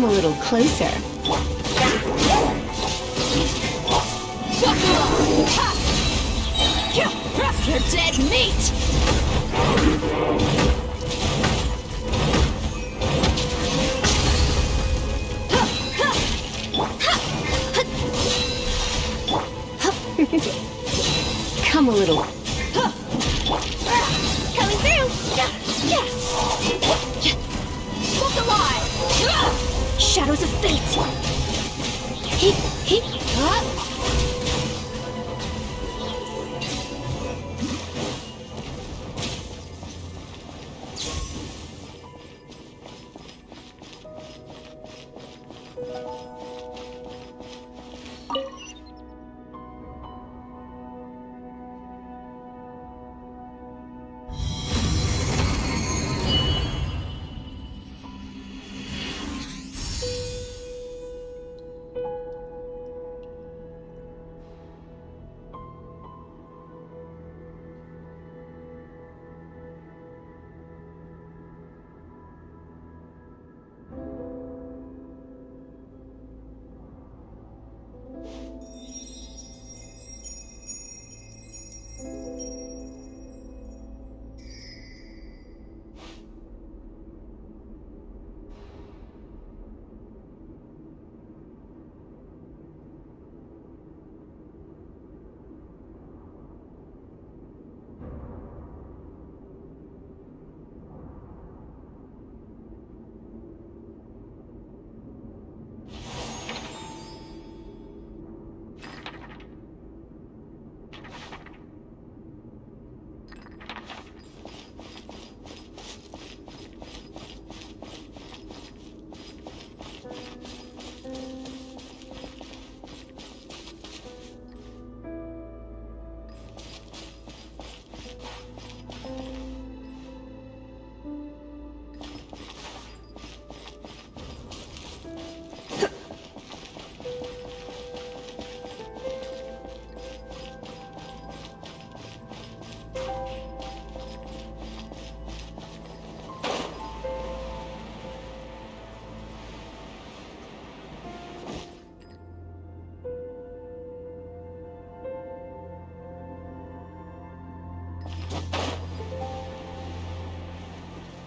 Come a little closer. You're dead meat! Come a little. Coming through! Look alive! Shadows of fate!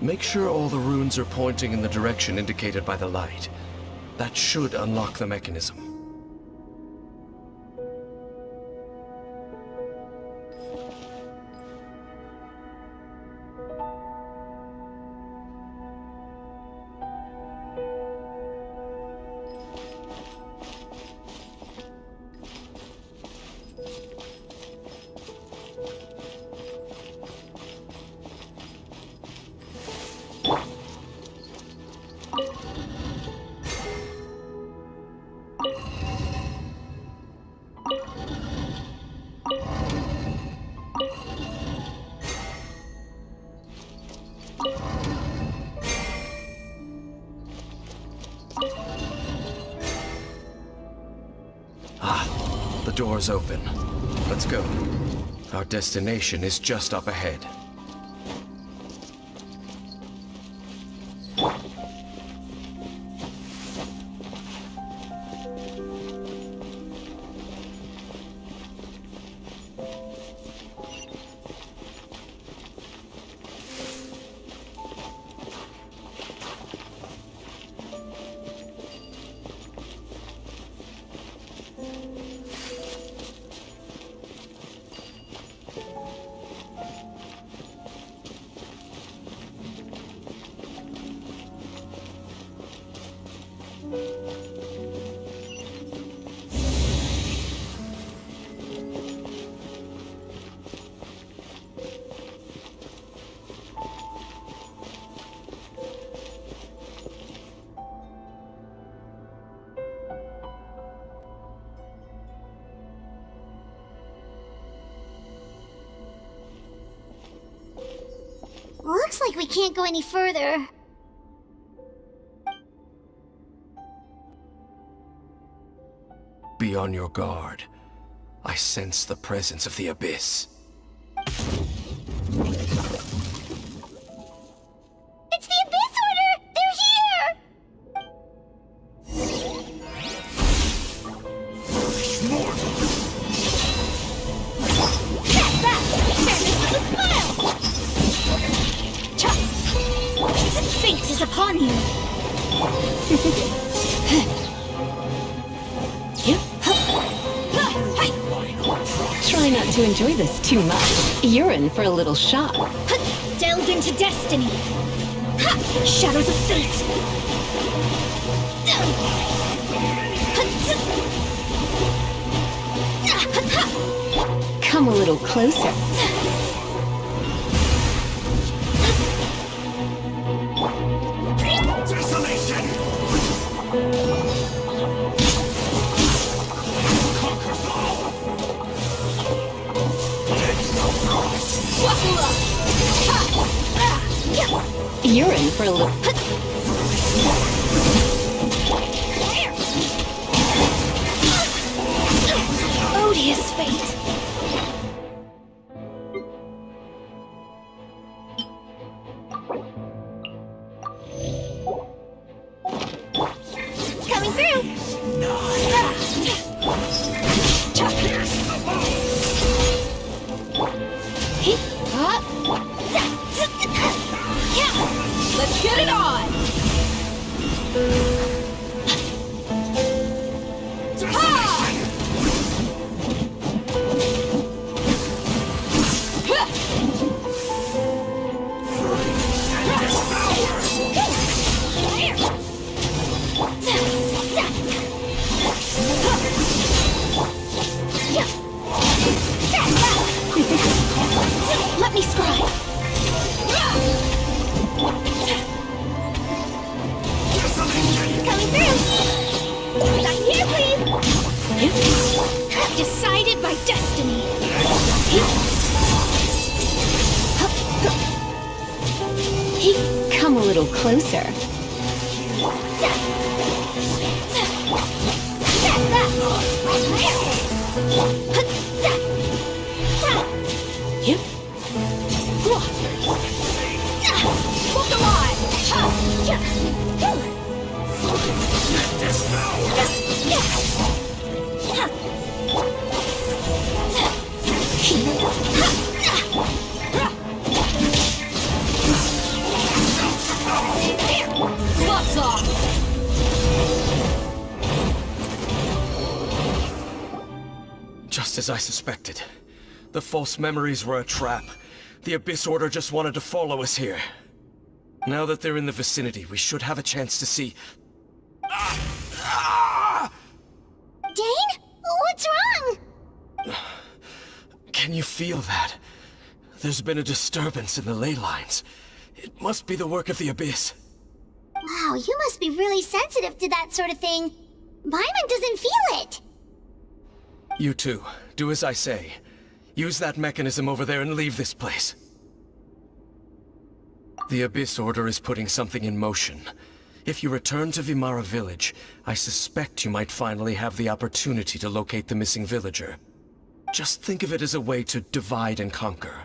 Make sure all the runes are pointing in the direction indicated by the light. That should unlock the mechanism. The door's open. Let's go. Our destination is just up ahead. Looks like we can't go any further. Be on your guard. I sense the presence of the Abyss. It's the Abyss Order! They're here! Try not to enjoy this too much. You're in for a little shock. Delve into destiny. Shadows of fate. Come a little closer. You're in for a little... Odious fate. Coming through. Let's get it on! Let me scribe. Coming through. Back here, please. Decided by destiny. Come a little closer. Yep. Gloves off. Just as I suspected. The false memories were a trap. The Abyss Order just wanted to follow us here. Now that they're in the vicinity, we should have a chance to see... Dane? What's wrong? Can you feel that? There's been a disturbance in the ley lines. It must be the work of the Abyss. Wow, you must be really sensitive to that sort of thing. Byron doesn't feel it. You too. Do as I say. Use that mechanism over there and leave this place. The Abyss Order is putting something in motion. If you return to Vimara Village, I suspect you might finally have the opportunity to locate the missing villager. Just think of it as a way to divide and conquer.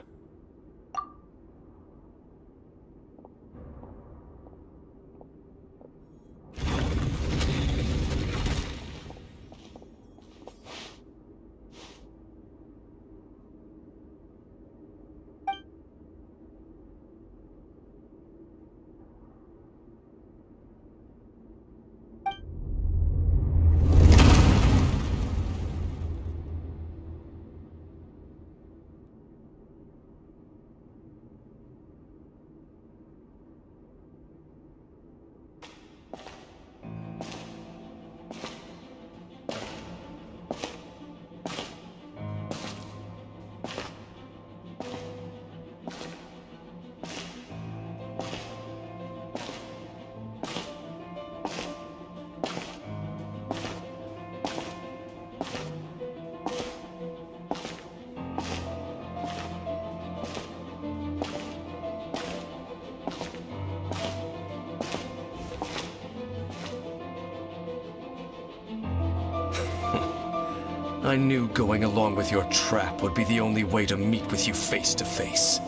I knew going along with your trap would be the only way to meet with you face to face.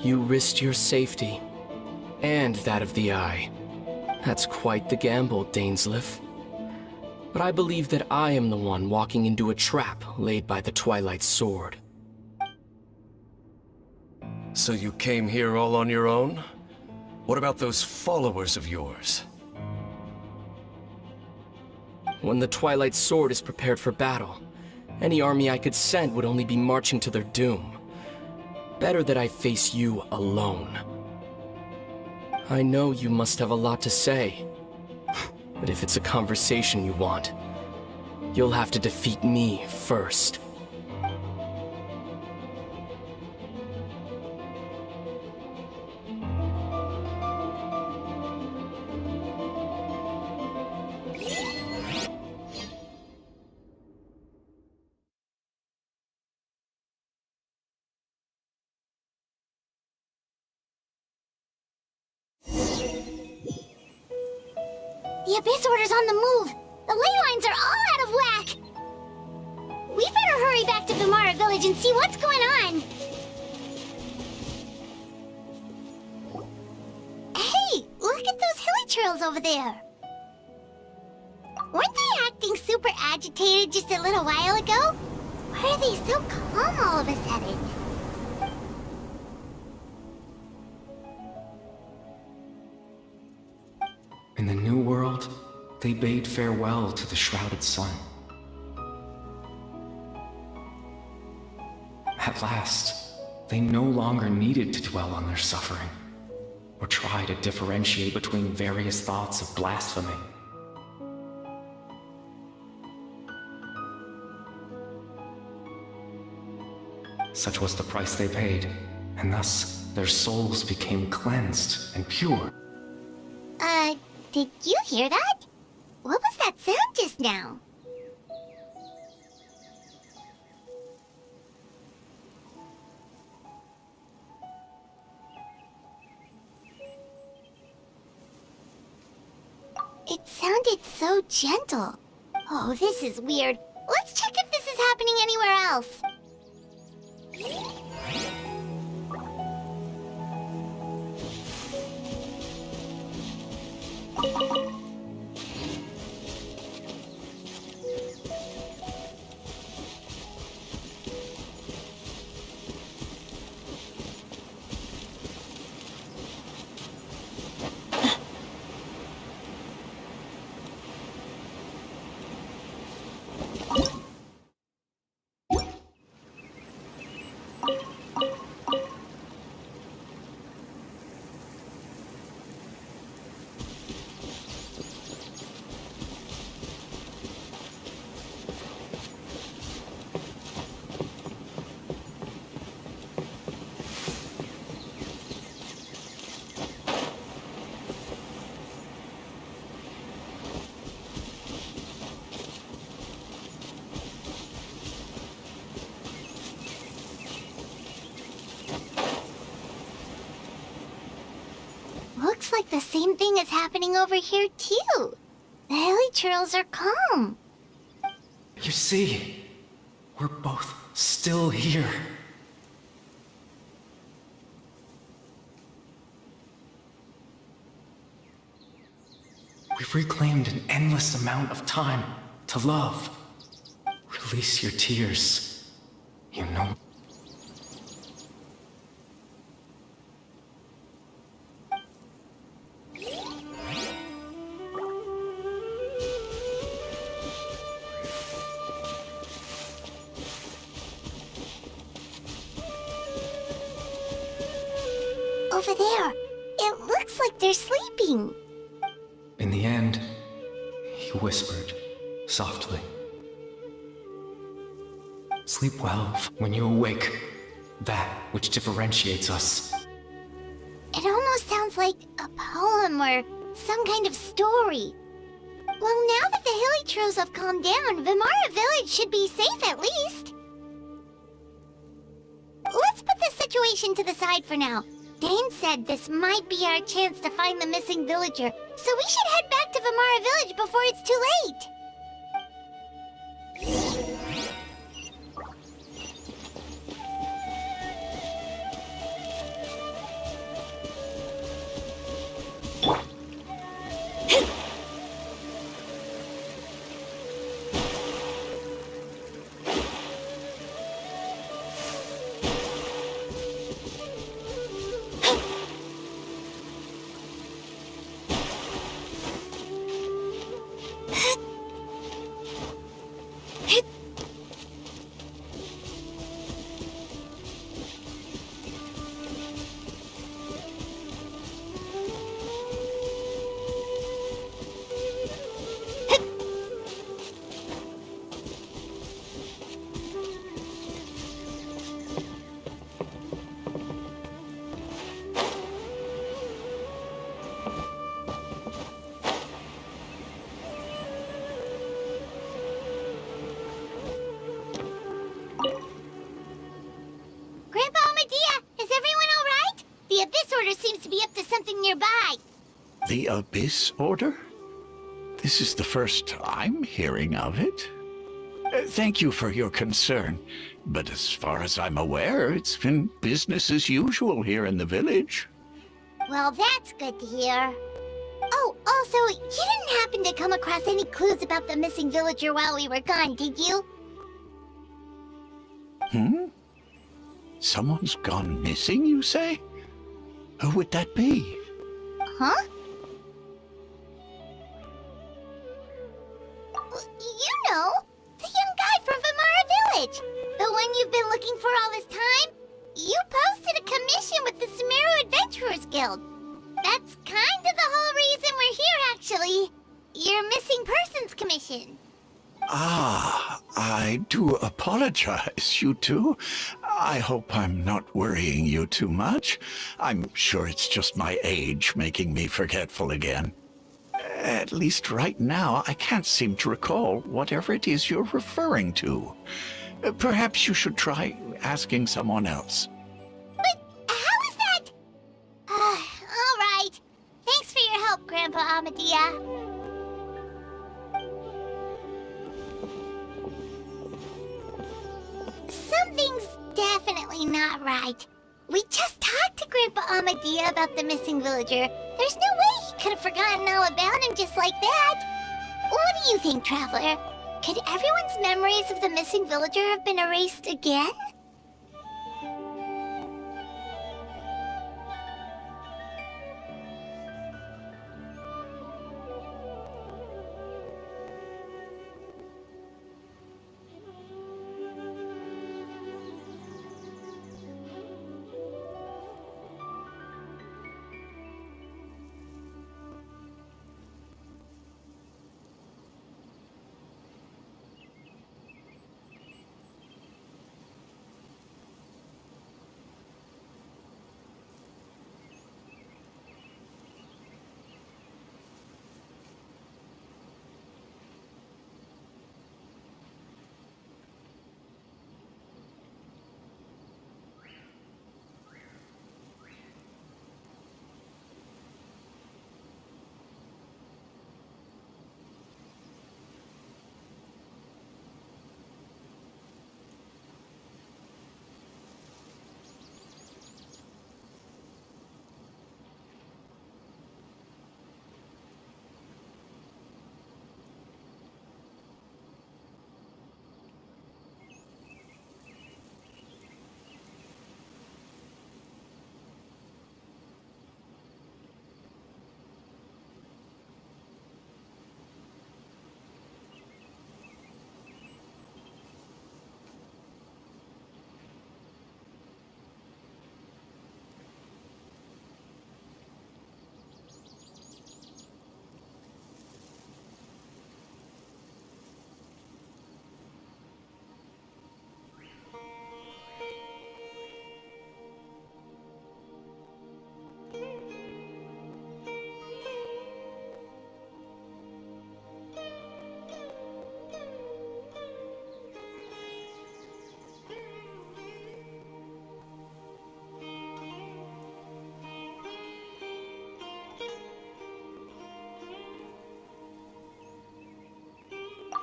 You risked your safety, and that of the Eye. That's quite the gamble, Dainsleif. But I believe that I am the one walking into a trap laid by the Twilight Sword. So you came here all on your own? What about those followers of yours? When the Twilight Sword is prepared for battle, any army I could send would only be marching to their doom. Better that I face you alone. I know you must have a lot to say, but if it's a conversation you want, you'll have to defeat me first. The Abyss Order's on the move! The ley lines are all out of whack! We better hurry back to Vimara Village and see what's going on! Hey! Look at those hilly trails over there! Weren't they acting super agitated just a little while ago? Why are they so calm all of a sudden? In the New World, they bade farewell to the shrouded sun. At last, they no longer needed to dwell on their suffering, or try to differentiate between various thoughts of blasphemy. Such was the price they paid, and thus their souls became cleansed and pure. Did you hear that? What was that sound just now? It sounded so gentle. Oh, this is weird. Let's check if this is happening anywhere else. Looks like the same thing is happening over here, too. The hilly trails are calm. You see, we're both still here. We've reclaimed an endless amount of time to love. Release your tears. You know. Over there. It looks like they're sleeping. In the end, he whispered, softly. Sleep well. When you awake, that which differentiates us. It almost sounds like a poem or some kind of story. Well, now that the hilly trails have calmed down, Vimara Village should be safe at least. Let's put this situation to the side for now. Dane said this might be our chance to find the missing villager, so we should head back to Vimara Village before it's too late. The Abyss Order? This is the first I'm hearing of it. Thank you for your concern, but as far as I'm aware, it's been business as usual here in the village. Well, that's good to hear. Oh, also, you didn't happen to come across any clues about the missing villager while we were gone, did you? Someone's gone missing, you say? Who would that be? Huh? You know, the young guy from Vimara Village. The one you've been looking for all this time. You posted a commission with the Sumeru Adventurers Guild. That's kind of the whole reason we're here, actually. Your missing persons commission. Ah, I do apologize, you two. I hope I'm not worrying you too much. I'm sure it's just my age making me forgetful again. At least right now, I can't seem to recall whatever it is you're referring to. Perhaps you should try asking someone else. But how is that? All right. Thanks for your help, Grandpa Amadia. Something's definitely not right. We just talked to Grandpa Amadia about the missing villager. There's no way he could have forgotten all about him just like that. What do you think, Traveler? Could everyone's memories of the missing villager have been erased again?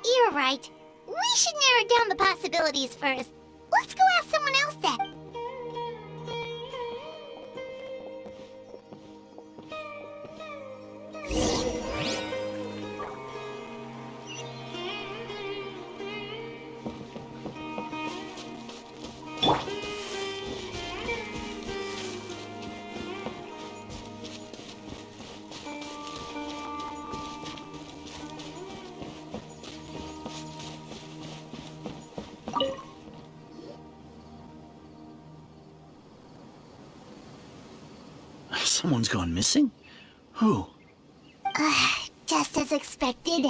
You're right. We should narrow down the possibilities first. Let's go ask someone else then. Someone's gone missing? Who? Just as expected.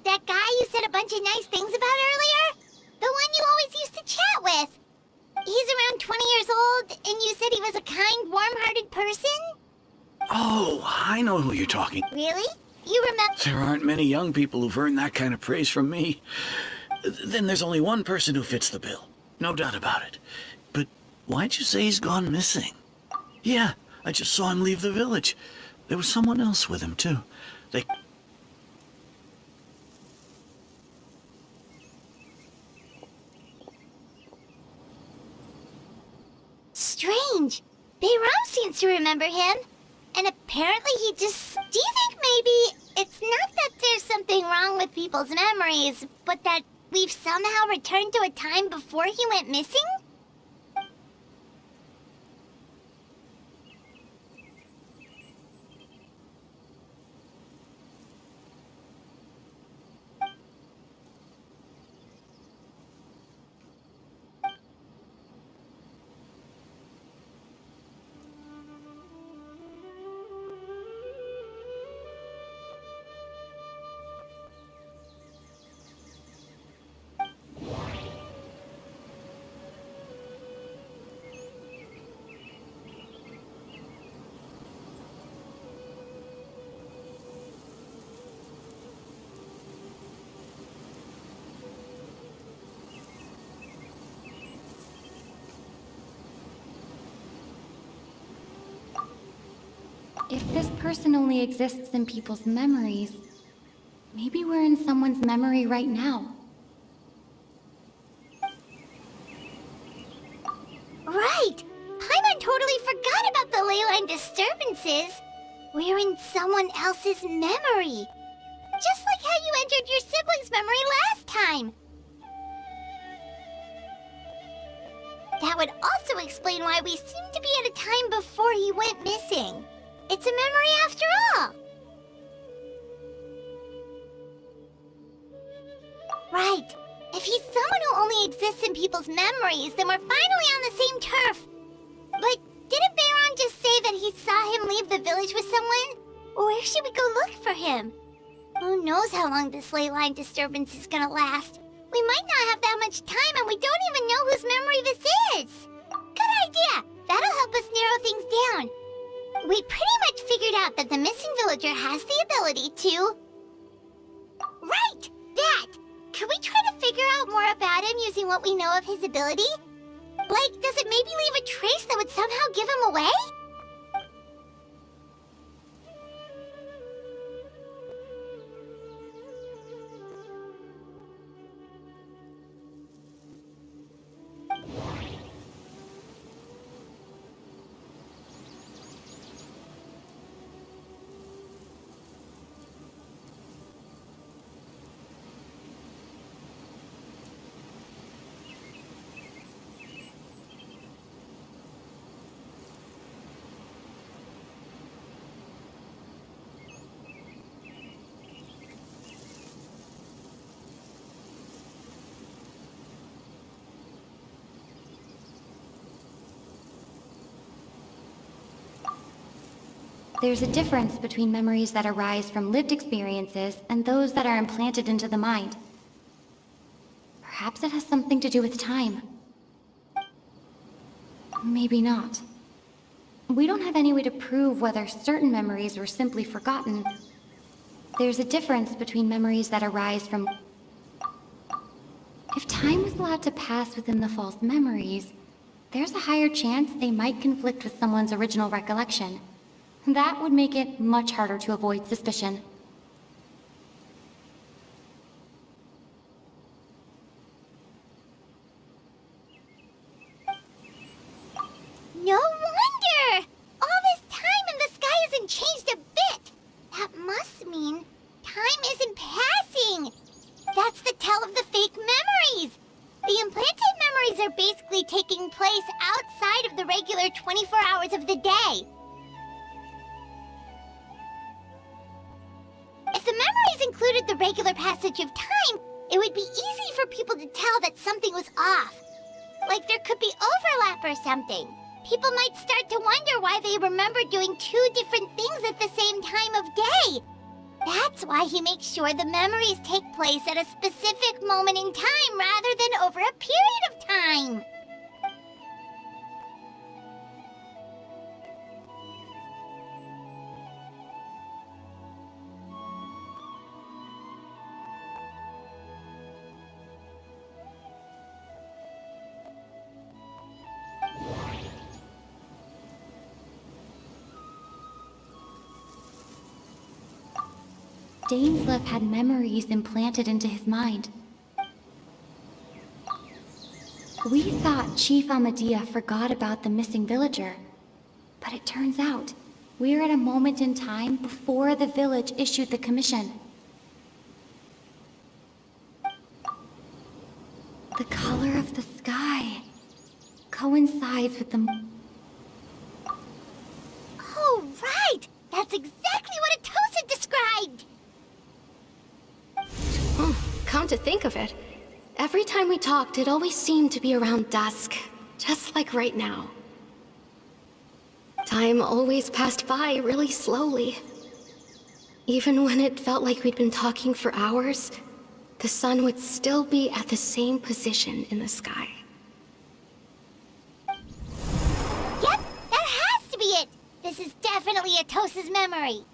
That guy you said a bunch of nice things about earlier? The one you always used to chat with. He's around 20 years old, and you said he was a kind, warm-hearted person? Oh, I know who you're talking. Really? You remember? There aren't many young people who've earned that kind of praise from me. Then there's only one person who fits the bill. No doubt about it. But why'd you say he's gone missing? Yeah, I just saw him leave the village. There was someone else with him, too. They... Strange. Bayram seems to remember him. And apparently he just... Do you think maybe it's not that there's something wrong with people's memories, but that we've somehow returned to a time before he went missing? If this person only exists in people's memories, maybe we're in someone's memory right now. Right! Paimon totally forgot about the ley line disturbances. We're in someone else's memory. Just like how you entered your sibling's memory last time. That would also explain why we seem to be at a time before he went missing. It's a memory after all. Right. If he's someone who only exists in people's memories, then we're finally on the same turf. But didn't Bayron just say that he saw him leave the village with someone? Where should we go look for him? Who knows how long this ley line disturbance is gonna last? We might not have that much time, and we don't even know whose memory this is. Good idea. That'll help us narrow things down. We pretty much figured out that the missing villager has the ability to... Right! That! Could we try to figure out more about him using what we know of his ability? Like, does it maybe leave a trace that would somehow give him away? There's a difference between memories that arise from lived experiences and those that are implanted into the mind. Perhaps it has something to do with time. Maybe not. We don't have any way to prove whether certain memories were simply forgotten. There's a difference between memories that arise from... If time was allowed to pass within the false memories, there's a higher chance they might conflict with someone's original recollection. That would make it much harder to avoid suspicion. No wonder! All this time and the sky hasn't changed a bit! That must mean time isn't passing! That's the tell of the fake memories! The implanted memories are basically taking place outside of the regular 24 hours of the day. If the memories included the regular passage of time, it would be easy for people to tell that something was off. Like there could be overlap or something. People might start to wonder why they remember doing two different things at the same time of day. That's why he makes sure the memories take place at a specific moment in time rather than over a period of time. Dainsleif had memories implanted into his mind. We thought Chief Amadea forgot about the missing villager, but it turns out we're at a moment in time before the village issued the commission. The color of the sky coincides with the... Oh, right! That's exactly what Atosa described! Come to think of it, every time we talked, it always seemed to be around dusk, just like right now. Time always passed by really slowly. Even when it felt like we'd been talking for hours, the sun would still be at the same position in the sky. Yep, that has to be it! This is definitely Atosa's memory.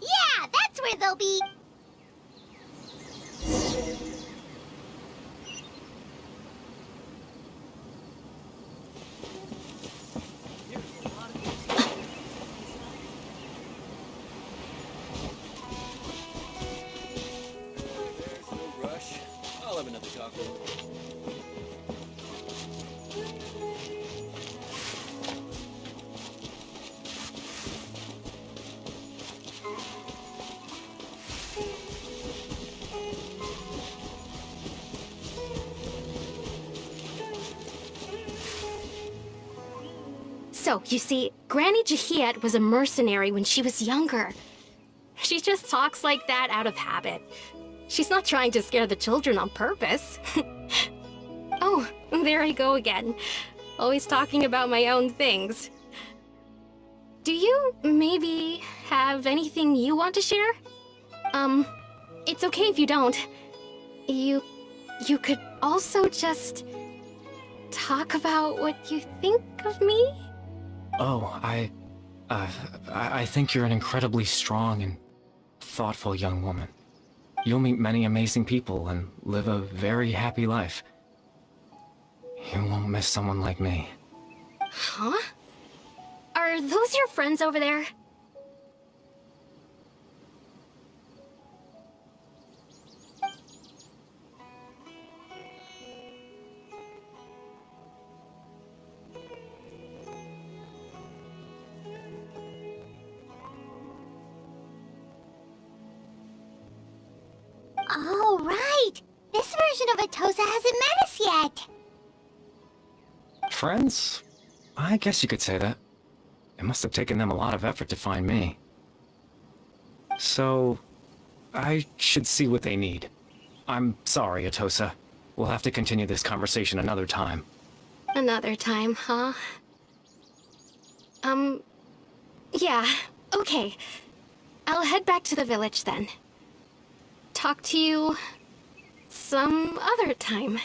Yeah, that's where they'll be. I'll have another taco. So, you see, Granny Jahiet was a mercenary when she was younger. She just talks like that out of habit. She's not trying to scare the children on purpose. Oh, there I go again. Always talking about my own things. Do you maybe have anything you want to share? It's okay if you don't. You could also just talk about what you think of me? Oh, I think you're an incredibly strong and thoughtful young woman. You'll meet many amazing people and live a very happy life. You won't miss someone like me. Huh? Are those your friends over there? Oh, right! This version of Atosa hasn't met us yet! Friends? I guess you could say that. It must have taken them a lot of effort to find me. So, I should see what they need. I'm sorry, Atosa. We'll have to continue this conversation another time. Another time, huh? Yeah, okay. I'll head back to the village then. Talk to you some other time.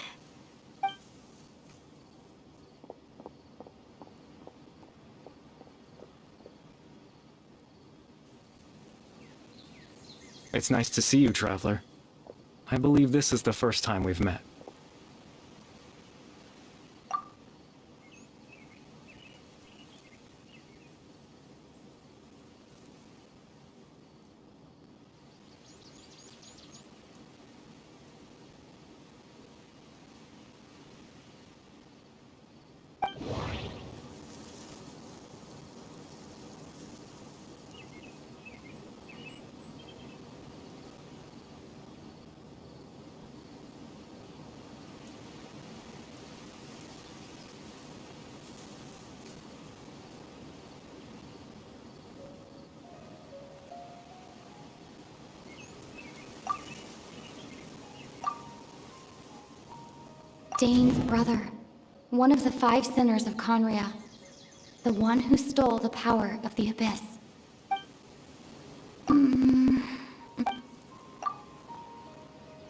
It's nice to see you, Traveler. I believe this is the first time we've met. Dane's brother, one of the 5 sinners of Conria, the one who stole the power of the Abyss.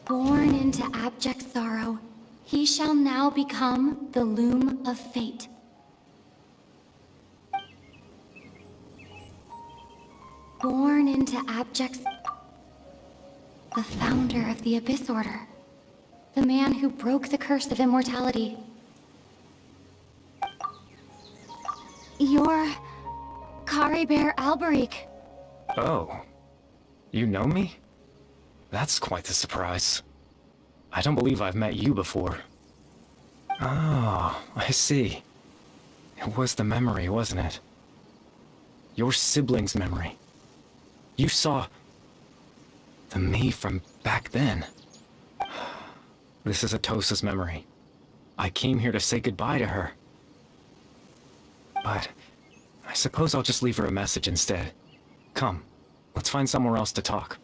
Born into abject sorrow, he shall now become the Loom of Fate. Born into abject... The founder of the Abyss Order. The man who broke the curse of immortality. You're... Kari Bear Alberic. Oh. You know me? That's quite the surprise. I don't believe I've met you before. Oh, I see. It was the memory, wasn't it? Your sibling's memory. You saw... the me from back then. This is Atosa's memory. I came here to say goodbye to her. But I suppose I'll just leave her a message instead. Come, let's find somewhere else to talk.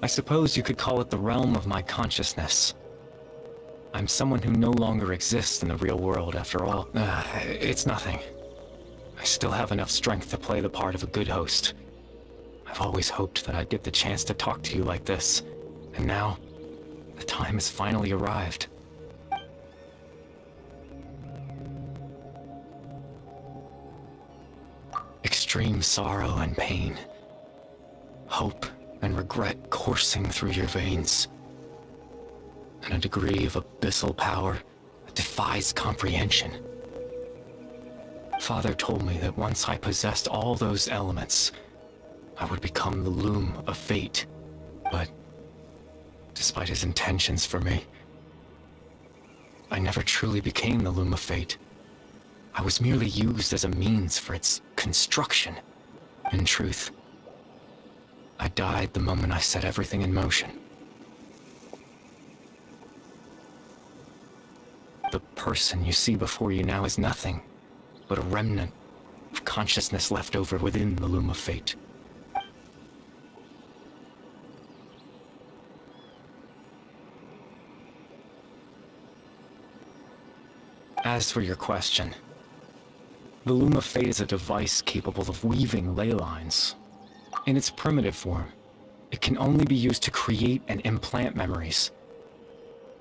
I suppose you could call it the realm of my consciousness. I'm someone who no longer exists in the real world, after all. It's nothing. I still have enough strength to play the part of a good host. I've always hoped that I'd get the chance to talk to you like this, and now, the time has finally arrived. Extreme sorrow and pain. Hope and regret coursing through your veins. And a degree of abyssal power that defies comprehension. Father told me that once I possessed all those elements, I would become the loom of fate. But despite his intentions for me, I never truly became the loom of fate. I was merely used as a means for its construction. In truth, I died the moment I set everything in motion. The person you see before you now is nothing but a remnant of consciousness left over within the loom of fate. As for your question, the loom of fate is a device capable of weaving ley lines. In its primitive form, it can only be used to create and implant memories.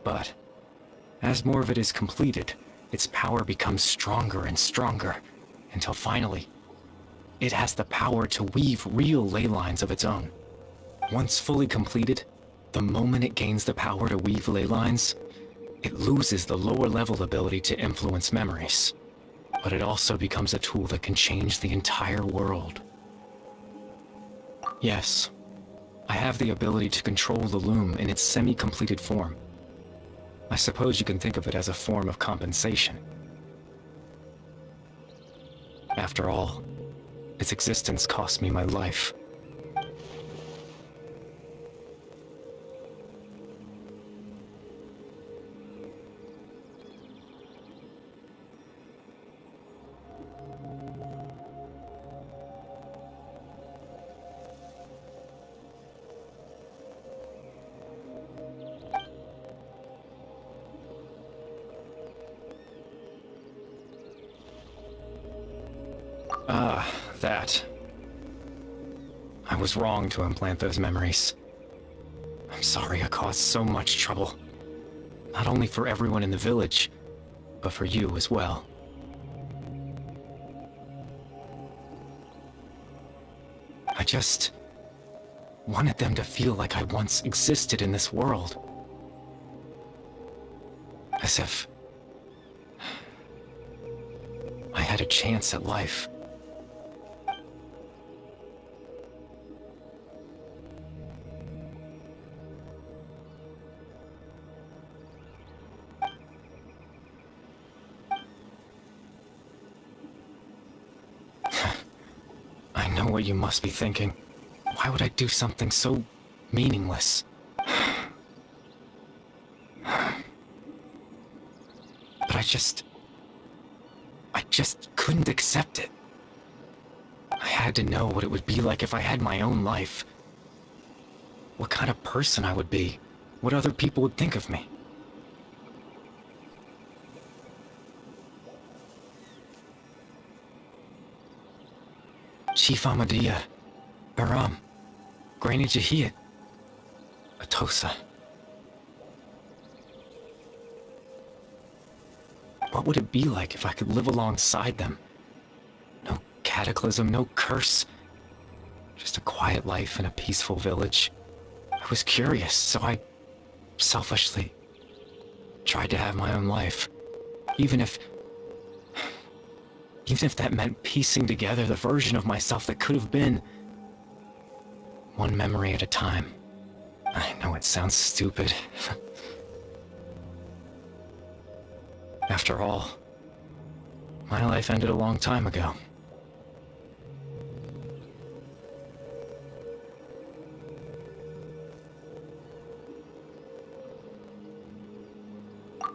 But as more of it is completed, its power becomes stronger and stronger, until finally, it has the power to weave real ley lines of its own. Once fully completed, the moment it gains the power to weave ley lines, it loses the lower level ability to influence memories. But it also becomes a tool that can change the entire world. Yes, I have the ability to control the loom in its semi-completed form. I suppose you can think of it as a form of compensation. After all, its existence cost me my life. That. I was wrong to implant those memories. I'm sorry I caused so much trouble. Not only for everyone in the village, but for you as well. I just wanted them to feel like I once existed in this world. As if I had a chance at life. I know what you must be thinking. Why would I do something so meaningless? But I just couldn't accept it. I had to know what it would be like if I had my own life. What kind of person I would be. What other people would think of me. Chief Ahmadiyya, Baram, Granny Jahiyat, Atosa. What would it be like if I could live alongside them? No cataclysm, no curse. Just a quiet life in a peaceful village. I was curious, so I selfishly tried to have my own life. Even if that meant piecing together the version of myself that could have been. One memory at a time. I know it sounds stupid. After all, my life ended a long time ago.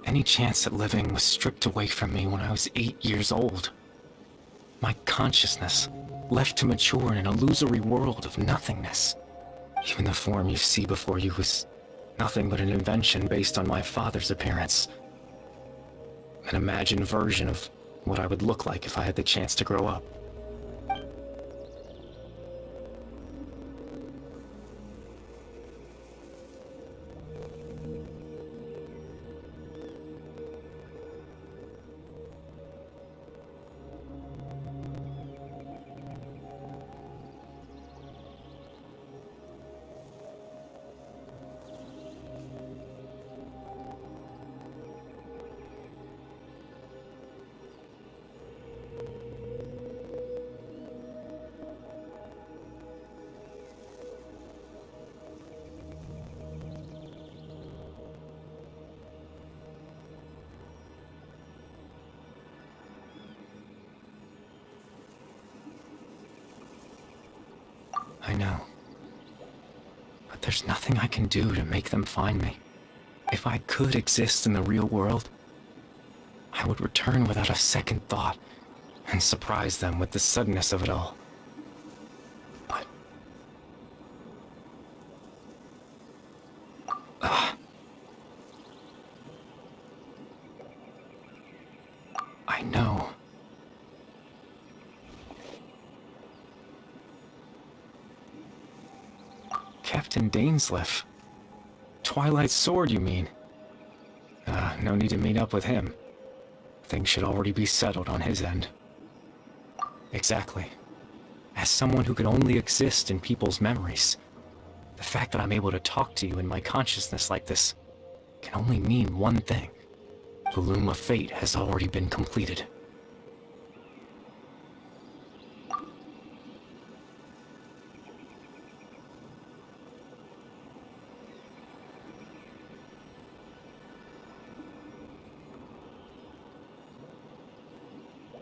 Any chance at living was stripped away from me when I was 8 years old. My consciousness left to mature in an illusory world of nothingness. Even the form you see before you was nothing but an invention based on my father's appearance. An imagined version of what I would look like if I had the chance to grow up. I know. But there's nothing I can do to make them find me. If I could exist in the real world, I would return without a second thought and surprise them with the suddenness of it all. But... I know. Captain Dainsleif. Twilight Sword, you mean? No need to meet up with him. Things should already be settled on his end. Exactly. As someone who could only exist in people's memories, the fact that I'm able to talk to you in my consciousness like this can only mean one thing. The loom of fate has already been completed.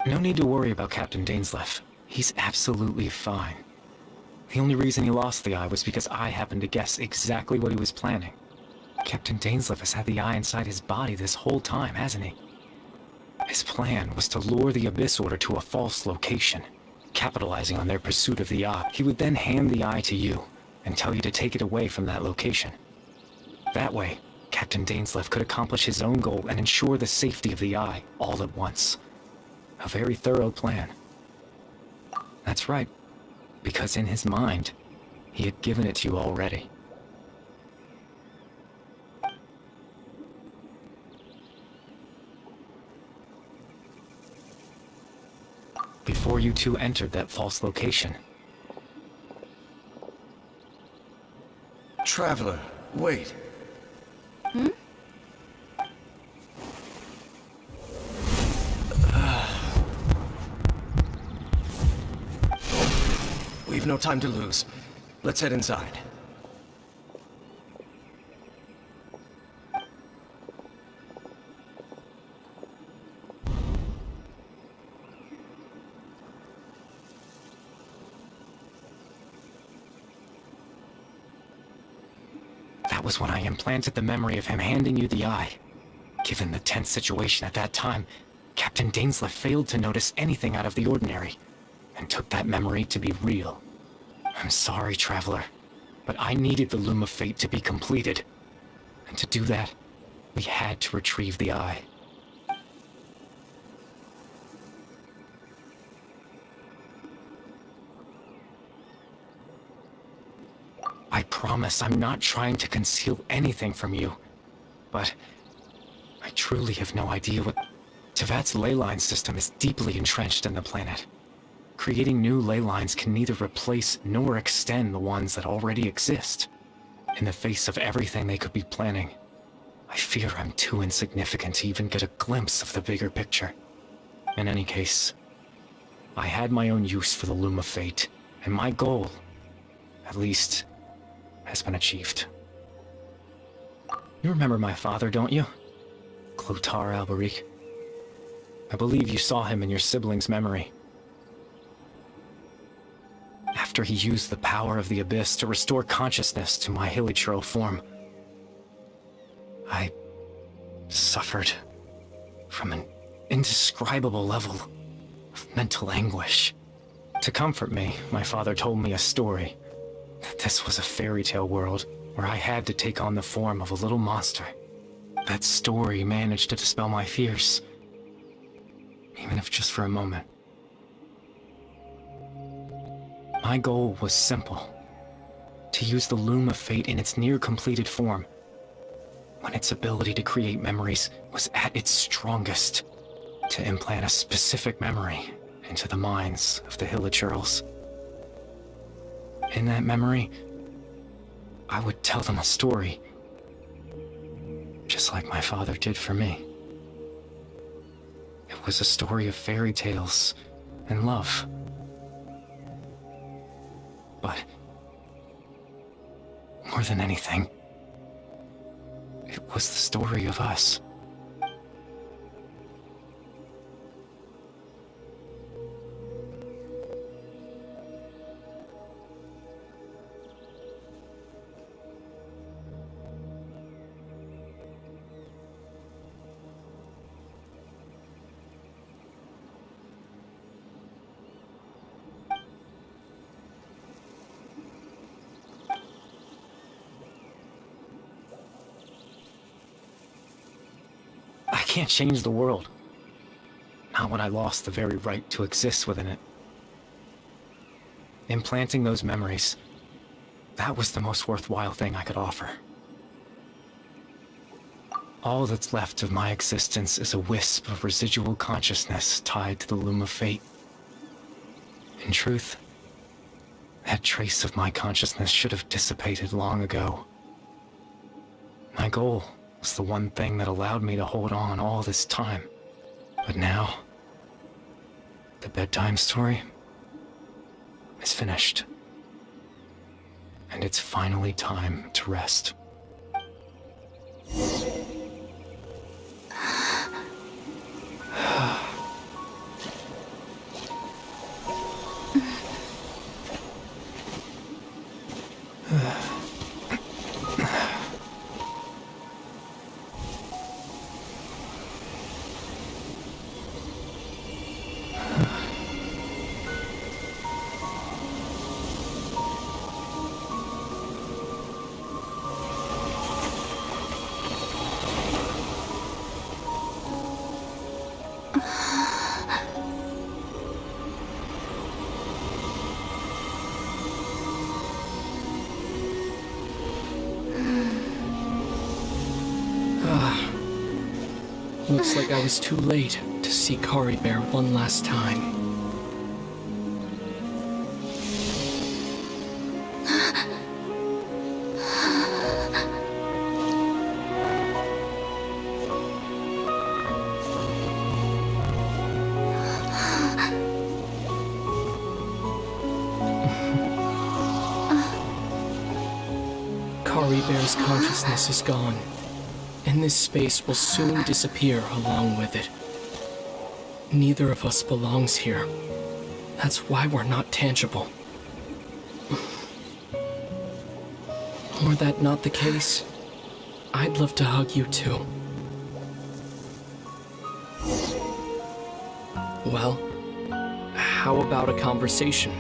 No need to worry about Captain Dainsleif. He's absolutely fine. The only reason he lost the eye was because I happened to guess exactly what he was planning. Captain Dainsleif has had the eye inside his body this whole time, hasn't he? His plan was to lure the Abyss Order to a false location, capitalizing on their pursuit of the eye. He would then hand the eye to you and tell you to take it away from that location. That way, Captain Dainsleif could accomplish his own goal and ensure the safety of the eye all at once. A very thorough plan. That's right, because in his mind, he had given it to you already. Before you two entered that false location, Traveler, wait. We've no time to lose. Let's head inside. That was when I implanted the memory of him handing you the eye. Given the tense situation at that time, Captain Dainsleif failed to notice anything out of the ordinary, and took that memory to be real. I'm sorry, Traveler, but I needed the Loom of Fate to be completed. And to do that, we had to retrieve the eye. I promise I'm not trying to conceal anything from you, but I truly have no idea what... Tevat's ley line system is deeply entrenched in the planet. Creating new ley lines can neither replace nor extend the ones that already exist. In the face of everything they could be planning, I fear I'm too insignificant to even get a glimpse of the bigger picture. In any case, I had my own use for the Loom of Fate, and my goal, at least, has been achieved. You remember my father, don't you? Clotar Alberic. I believe you saw him in your sibling's memory. After he used the power of the Abyss to restore consciousness to my hilichurl form, I suffered from an indescribable level of mental anguish. To comfort me, my father told me a story. That this was a fairy tale world where I had to take on the form of a little monster. That story managed to dispel my fears, even if just for a moment. My goal was simple: to use the Loom of Fate in its near-completed form, when its ability to create memories was at its strongest, to implant a specific memory into the minds of the hilichurls. In that memory, I would tell them a story, just like my father did for me. It was a story of fairy tales and love. But more than anything, it was the story of us. I can't change the world. Not when I lost the very right to exist within it. Implanting those memories, that was the most worthwhile thing I could offer. All that's left of my existence is a wisp of residual consciousness tied to the Loom of Fate. In truth, that trace of my consciousness should have dissipated long ago. My goal was the one thing that allowed me to hold on all this time. But now, the bedtime story is finished. And it's finally time to rest. Looks like I was too late to see Kari Bear one last time. Kari Bear's consciousness is gone, and this space will soon disappear along with it. Neither of us belongs here. That's why we're not tangible. Were that not the case, I'd love to hug you too. Well, how about a conversation?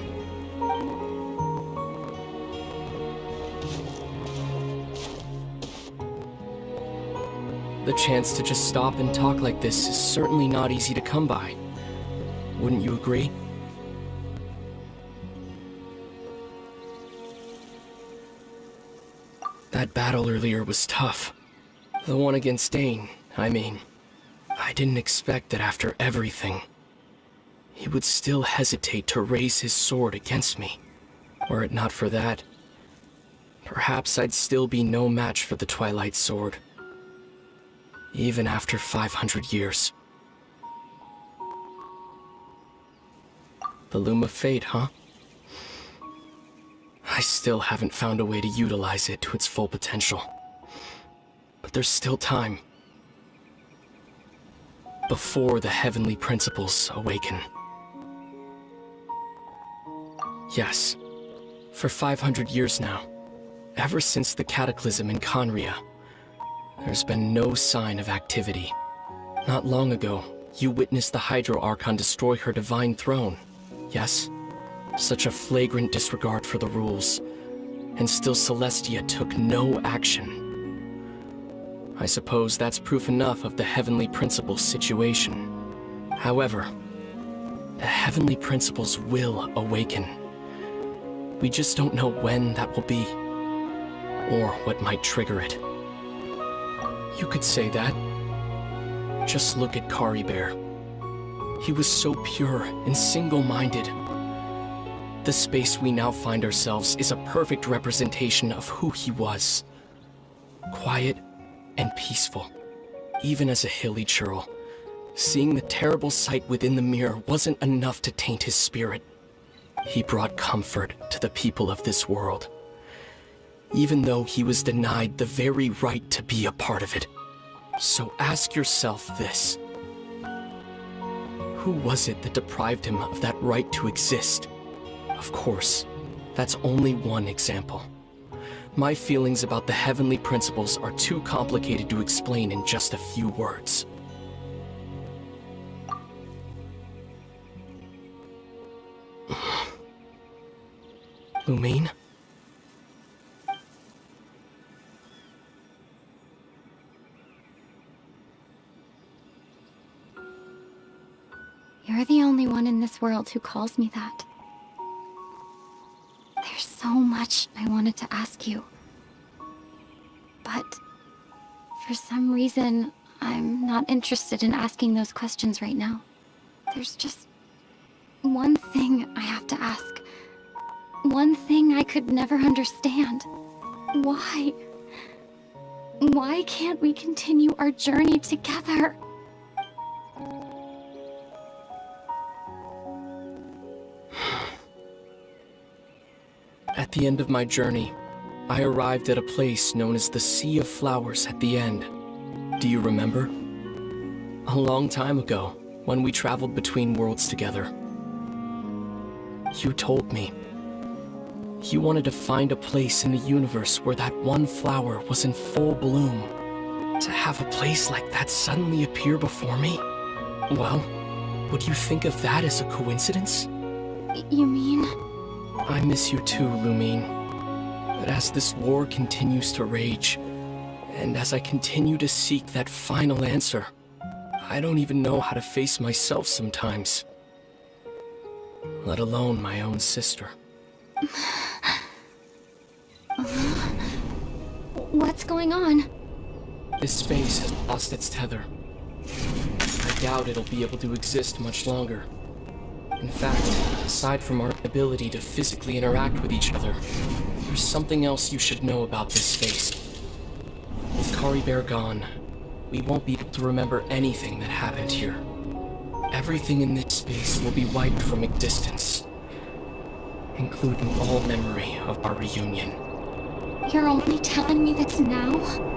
The chance to just stop and talk like this is certainly not easy to come by. Wouldn't you agree? That battle earlier was tough. The one against Dane, I mean. I didn't expect that after everything, he would still hesitate to raise his sword against me. Were it not for that, perhaps I'd still be no match for the Twilight Sword. Even after 500 years. The Loom of Fate, huh? I still haven't found a way to utilize it to its full potential. But there's still time. Before the heavenly principles awaken. Yes, for 500 years now, ever since the cataclysm in Conria, there's been no sign of activity. Not long ago, you witnessed the Hydro Archon destroy her divine throne. Yes? Such a flagrant disregard for the rules. And still Celestia took no action. I suppose that's proof enough of the Heavenly Principles situation. However, the Heavenly Principles will awaken. We just don't know when that will be, or what might trigger it. You could say that. Just look at Kari Bear. He was so pure and single-minded. The space we now find ourselves is a perfect representation of who he was. Quiet and peaceful. Even as a hilly churl, seeing the terrible sight within the mirror wasn't enough to taint his spirit. He brought comfort to the people of this world, even though he was denied the very right to be a part of it. So ask yourself this. Who was it that deprived him of that right to exist? Of course, that's only one example. My feelings about the heavenly principles are too complicated to explain in just a few words. Lumine? You're the only one in this world who calls me that. There's so much I wanted to ask you. But for some reason, I'm not interested in asking those questions right now. There's just one thing I have to ask. One thing I could never understand. Why? Why can't we continue our journey together? At the end of my journey, I arrived at a place known as the Sea of Flowers at the end. Do you remember? A long time ago, when we traveled between worlds together. You told me. You wanted to find a place in the universe where that one flower was in full bloom. To have a place like that suddenly appear before me? Well, would you think of that as a coincidence? You mean? I miss you too, Lumine. But as this war continues to rage, and as I continue to seek that final answer, I don't even know how to face myself sometimes. Let alone my own sister. What's going on? This space has lost its tether. I doubt it'll be able to exist much longer. In fact, aside from our ability to physically interact with each other, there's something else you should know about this space. With Kari Bear gone, we won't be able to remember anything that happened here. Everything in this space will be wiped from existence, including all memory of our reunion. You're only telling me this now?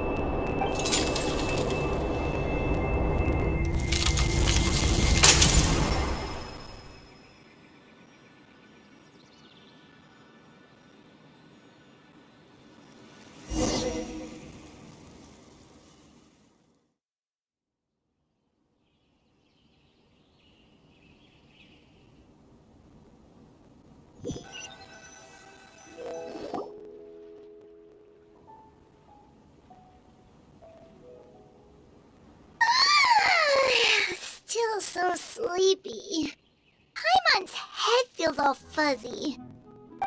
Still so sleepy. Paimon's head feels all fuzzy.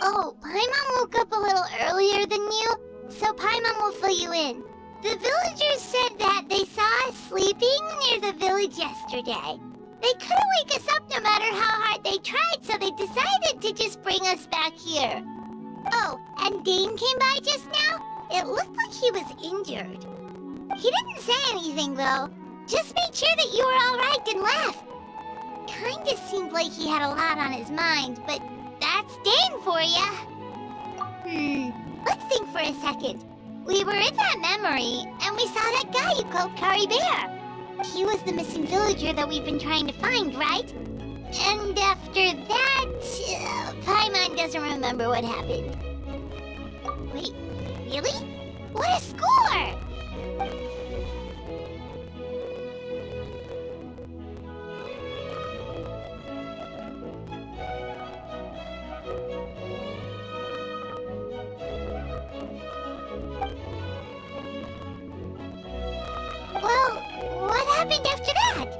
Oh, Paimon woke up a little earlier than you, so Paimon will fill you in. The villagers said that they saw us sleeping near the village yesterday. They couldn't wake us up no matter how hard they tried, so they decided to just bring us back here. Oh, and Dane came by just now. It looked like he was injured. He didn't say anything, though. Just made sure that you were alright and left. Kinda seemed like he had a lot on his mind, but that's Dane for ya. Let's think for a second. We were in that memory, and we saw that guy you called Kari Bear. He was the missing villager that we've been trying to find, right? And after that, Paimon doesn't remember what happened. Wait, really? What a score! Well, what happened after that?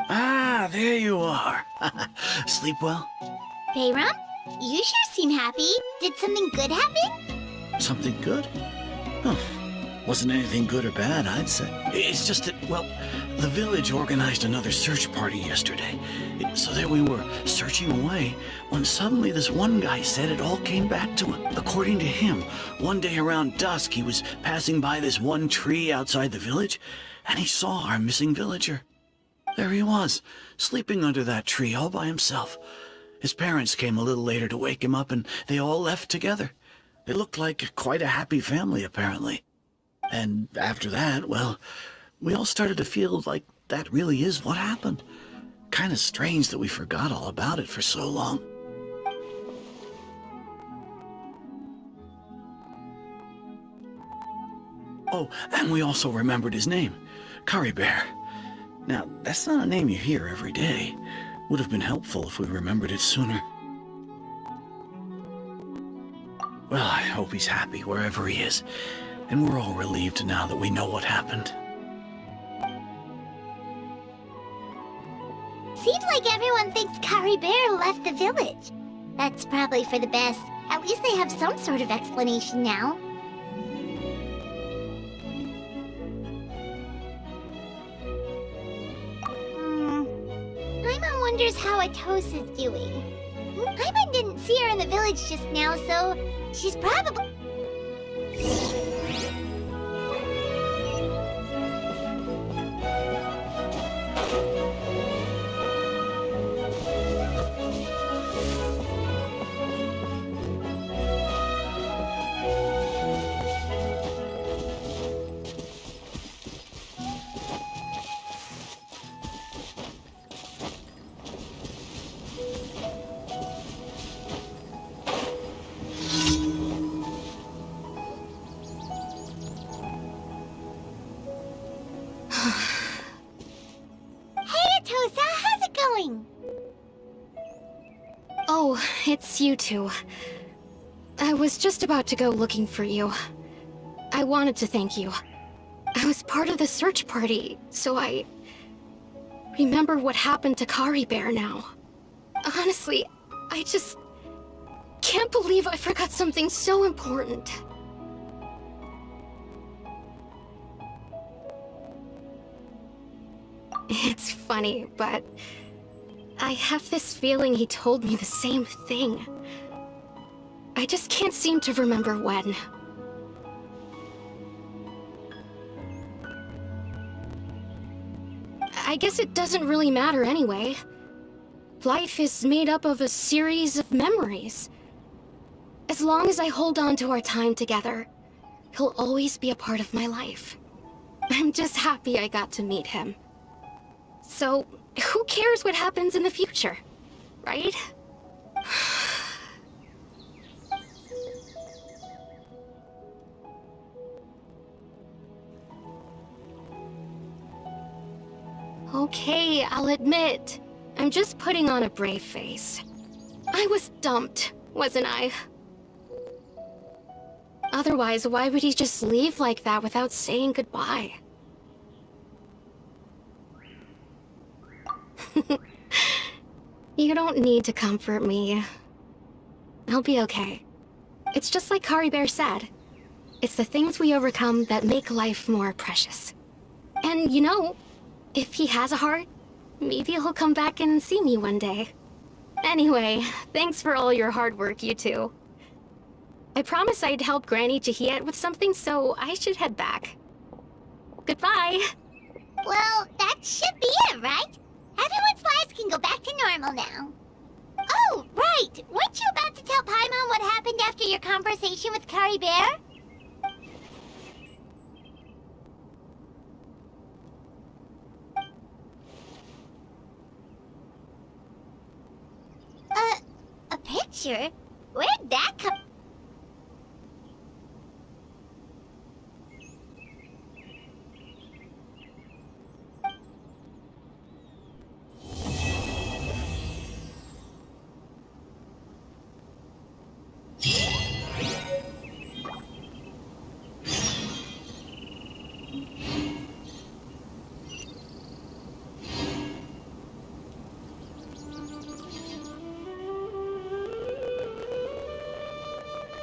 Ah, there you are. Sleep well? Bayram, you sure seem happy. Did something good happen? Something good? Oh, wasn't anything good or bad, I'd say. It's just that, well, the village organized another search party yesterday. So there we were, searching away, when suddenly this one guy said it all came back to him. According to him, one day around dusk, he was passing by this one tree outside the village, and he saw our missing villager. There he was, sleeping under that tree all by himself. His parents came a little later to wake him up, and they all left together. They looked like quite a happy family, apparently. And after that, well, we all started to feel like that really is what happened. Kind of strange that we forgot all about it for so long. Oh, and we also remembered his name, Kari Bear. Now, that's not a name you hear every day. Would have been helpful if we remembered it sooner. Well, I hope he's happy wherever he is, and we're all relieved now that we know what happened. Seems like everyone thinks Kari Bear left the village. That's probably for the best. At least they have some sort of explanation now. Paimon wonders how Atosa's doing. Paimon didn't see her in the village just now, so she's probably... Oh, it's you two. I was just about to go looking for you. I wanted to thank you. I was part of the search party, so I remember what happened to Kari Bear now. Honestly, I just can't believe I forgot something so important. It's funny, but I have this feeling he told me the same thing. I just can't seem to remember when. I guess it doesn't really matter anyway. Life is made up of a series of memories. As long as I hold on to our time together, he'll always be a part of my life. I'm just happy I got to meet him. So, who cares what happens in the future, right? Okay, I'll admit, I'm just putting on a brave face. I was dumped, wasn't I? Otherwise, why would he just leave like that without saying goodbye? You don't need to comfort me. I'll be okay. It's just like Kari Bear said. It's the things we overcome that make life more precious. And you know, if he has a heart, maybe he'll come back and see me one day. Anyway, thanks for all your hard work, you two. I promised I'd help Granny Jahiet with something, so I should head back. Goodbye! Well, that should be it, right? Everyone's lives can go back to normal now. Oh, right! Weren't you about to tell Paimon what happened after your conversation with Kari Bear? A picture? Where'd that come...